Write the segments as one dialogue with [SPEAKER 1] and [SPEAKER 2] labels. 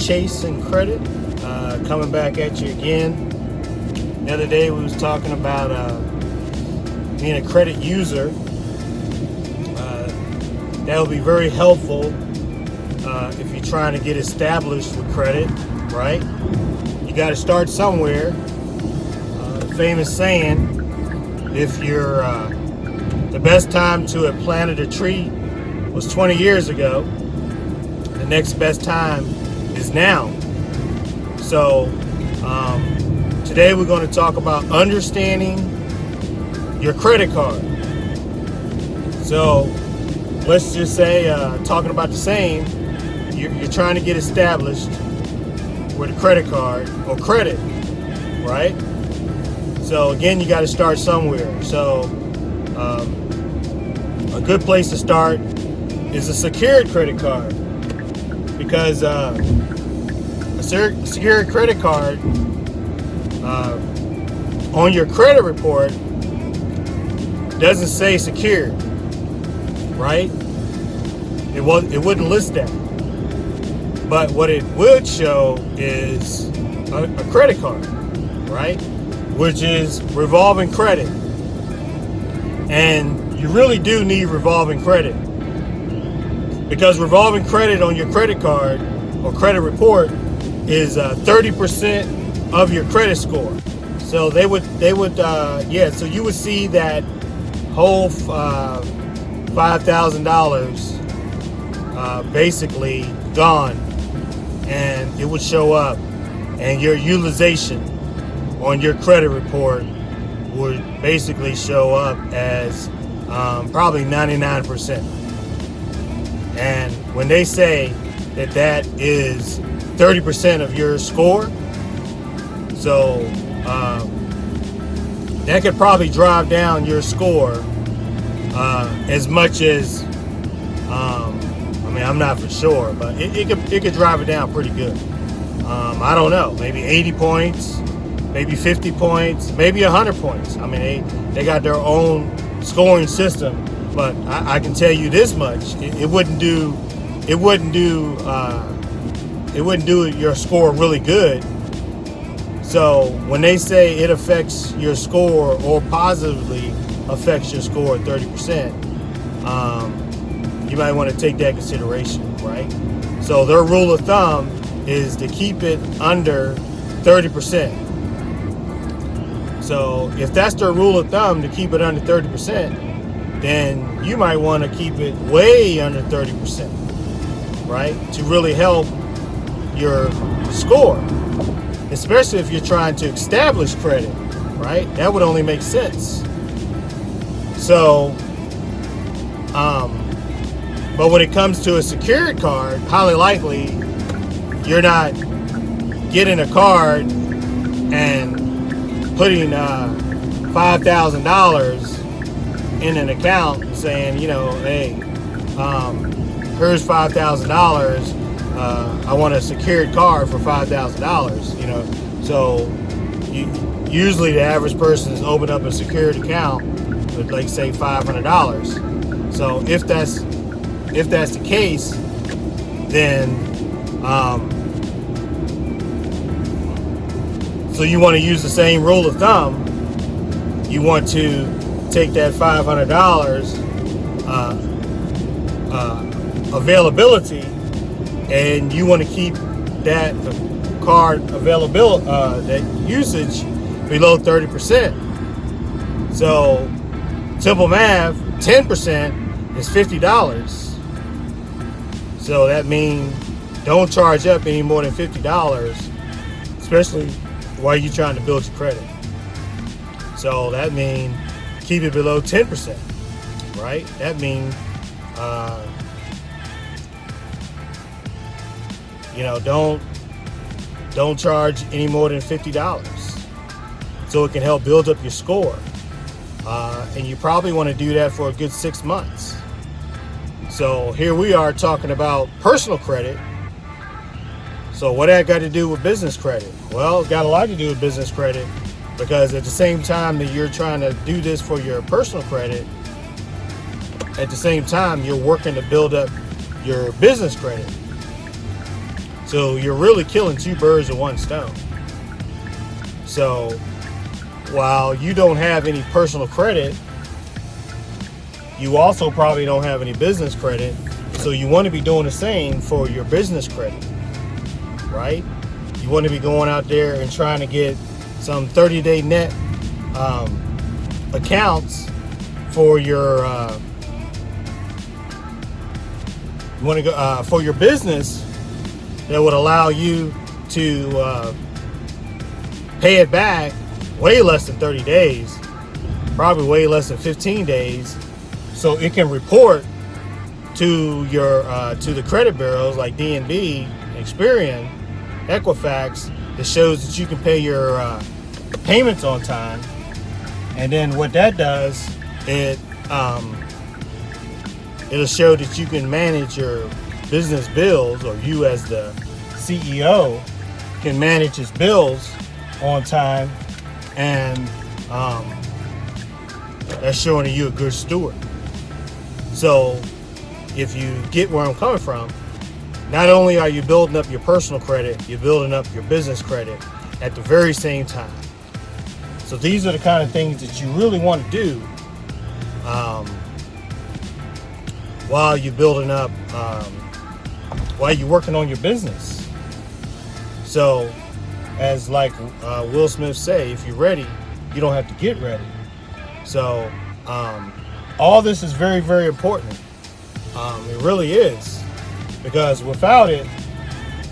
[SPEAKER 1] ChaseNCredit, coming back at you again. The other day we was talking about being a credit user. That will be very helpful if you're trying to get established with credit, right? You got to start somewhere. The famous saying, if you're the best time to have planted a tree was 20 years ago, the next best time is now. So today we're going to talk about understanding your credit card. So let's just say, talking about the same, you're trying to get established with a credit card or credit, right? So again, you got to start somewhere. So a good place to start is a secured credit card, because a secured credit card on your credit report doesn't say secured, right? It wouldn't list that. But what it would show is a credit card, right? Which is revolving credit. And you really do need revolving credit, because revolving credit on your credit card or credit report is 30% of your credit score. So they would so you would see that whole $5,000 basically gone, and it would show up, and your utilization on your credit report would basically show up as probably 99%. And when they say that is 30% of your score, so that could probably drive down your score as much as I'm not for sure, but it could drive it down pretty good. I don't know, maybe 80 points, maybe 50 points, maybe 100 points. I mean, they got their own scoring system, but I can tell you this much: it wouldn't do your score really good. So when they say it affects your score or positively affects your score at 30%, you might want to take that consideration, right? So their rule of thumb is to keep it under 30%. So if that's their rule of thumb, to keep it under 30%, then you might want to keep it way under 30%, right? To really help your score, especially if you're trying to establish credit, right? That would only make sense. So, but when it comes to a secured card, highly likely you're not getting a card and putting $5,000 in an account and saying, hey, here's $5,000. I want a secured card for $5,000. So usually the average person is open up a secured account with, like, say, $500. So if that's the case, then so you want to use the same rule of thumb. You want to take that $500 availability, and you want to keep that card availability, that usage, below 30%. So simple math, 10% is $50. So that means don't charge up any more than $50, especially while you're trying to build your credit. So that means keep it below 10%, right? That means, don't charge any more than $50, so it can help build up your score. And you probably want to do that for a good 6 months. So here we are talking about personal credit. So what that got to do with business credit? Well, it's got a lot to do with business credit, because at the same time that you're trying to do this for your personal credit, at the same time you're working to build up your business credit. So you're really killing two birds with one stone. So while you don't have any personal credit, you also probably don't have any business credit. So you want to be doing the same for your business credit, right? You want to be going out there and trying to get some 30-day net accounts for your you want to go for your business that would allow you to pay it back way less than 30 days, probably way less than 15 days, so it can report to your to the credit bureaus like DNB, Experian, Equifax, that shows that you can pay your payments on time. And then what that does, it'll show that you can manage your business bills, or you as the CEO can manage his bills on time, and that's showing you a good steward. So if you get where I'm coming from, not only are you building up your personal credit, you're building up your business credit at the very same time. So these are the kind of things that you really want to do while you're building up, while you're working on your business. So as like Will Smith say, if you're ready, you don't have to get ready. So all this is very, very important. It really is, because without it,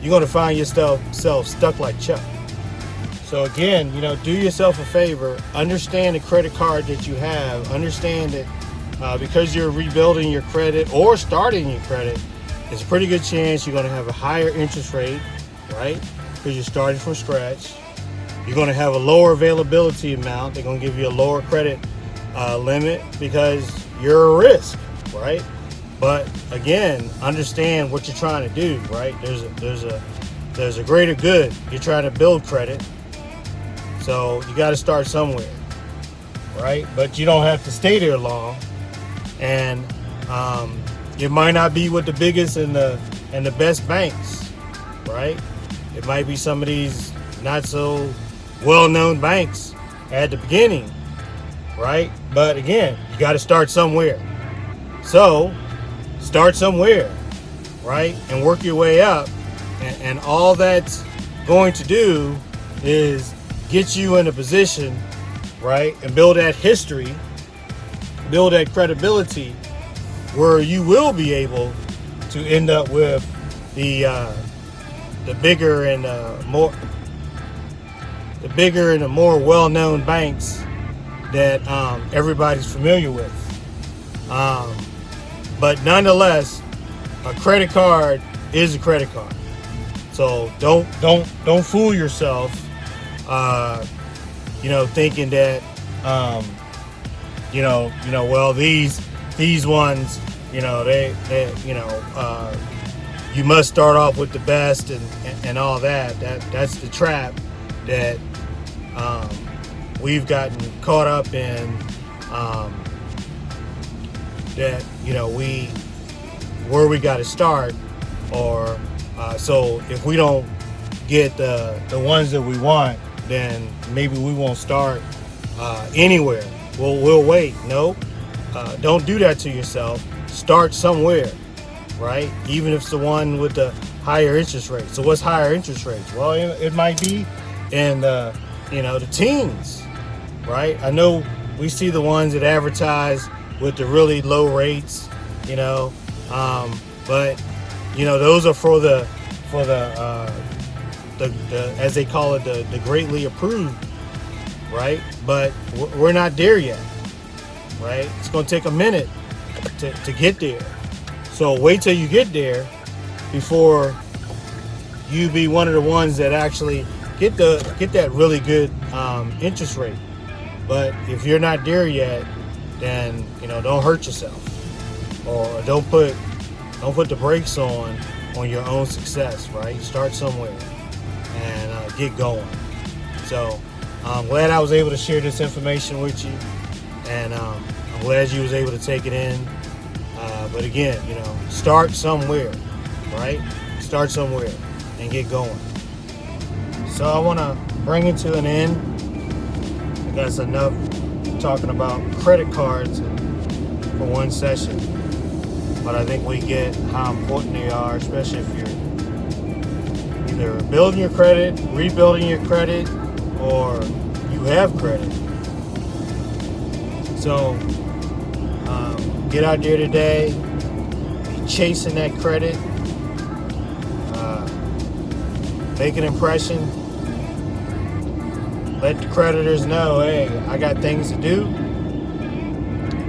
[SPEAKER 1] you're going to find yourself stuck like Chuck. So again, do yourself a favor, understand the credit card that you have, understand that because you're rebuilding your credit or starting your credit, there's a pretty good chance you're going to have a higher interest rate, right? Because you're starting from scratch. You're going to have a lower availability amount. They're going to give you a lower credit limit because you're a risk, right? But again, understand what you're trying to do, right? There's a greater good. You're trying to build credit. So you got to start somewhere, right? But you don't have to stay there long, and it might not be with the biggest and the best banks, right? It might be some of these not so well-known banks at the beginning, right? But again, you got to start somewhere. So start somewhere, right? And work your way up, and all that's going to do is get you in a position, right, and build that history, build that credibility, where you will be able to end up with the bigger and the more well-known banks that everybody's familiar with. But nonetheless, a credit card is a credit card. So don't fool yourself. Thinking that, well, these ones, you must start off with the best and all that. That's the trap that we've gotten caught up in. Where we got to start, or so if we don't get the ones that we want, then maybe we won't start anywhere. We'll wait. No, don't do that to yourself. Start somewhere, right? Even if it's the one with the higher interest rate. So what's higher interest rates? Well, it might be in the teens, right? I know we see the ones that advertise with the really low rates, but those are for the as they call it, the greatly approved, right? But we're not there yet, right? It's going to take a minute to get there. So wait till you get there before you be one of the ones that actually get that really good interest rate. But if you're not there yet, then don't hurt yourself, or don't put the brakes on your own success, right? Start somewhere and get going. So I'm glad I was able to share this information with you, and I'm glad you was able to take it in. But again, start somewhere, right? Start somewhere, and get going. So I want to bring it to an end. I guess enough talking about credit cards for one session, but I think we get how important they are, especially if you're either building your credit, rebuilding your credit, or you have credit. So get out there today, be chasing that credit, make an impression, let the creditors know, hey, I got things to do,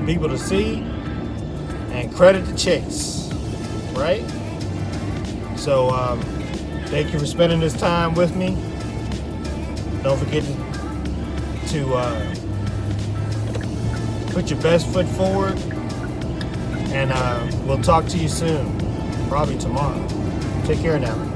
[SPEAKER 1] people to see, and credit to chase, right? So thank you for spending this time with me. Don't forget to put your best foot forward, and we'll talk to you soon, probably tomorrow. Take care now.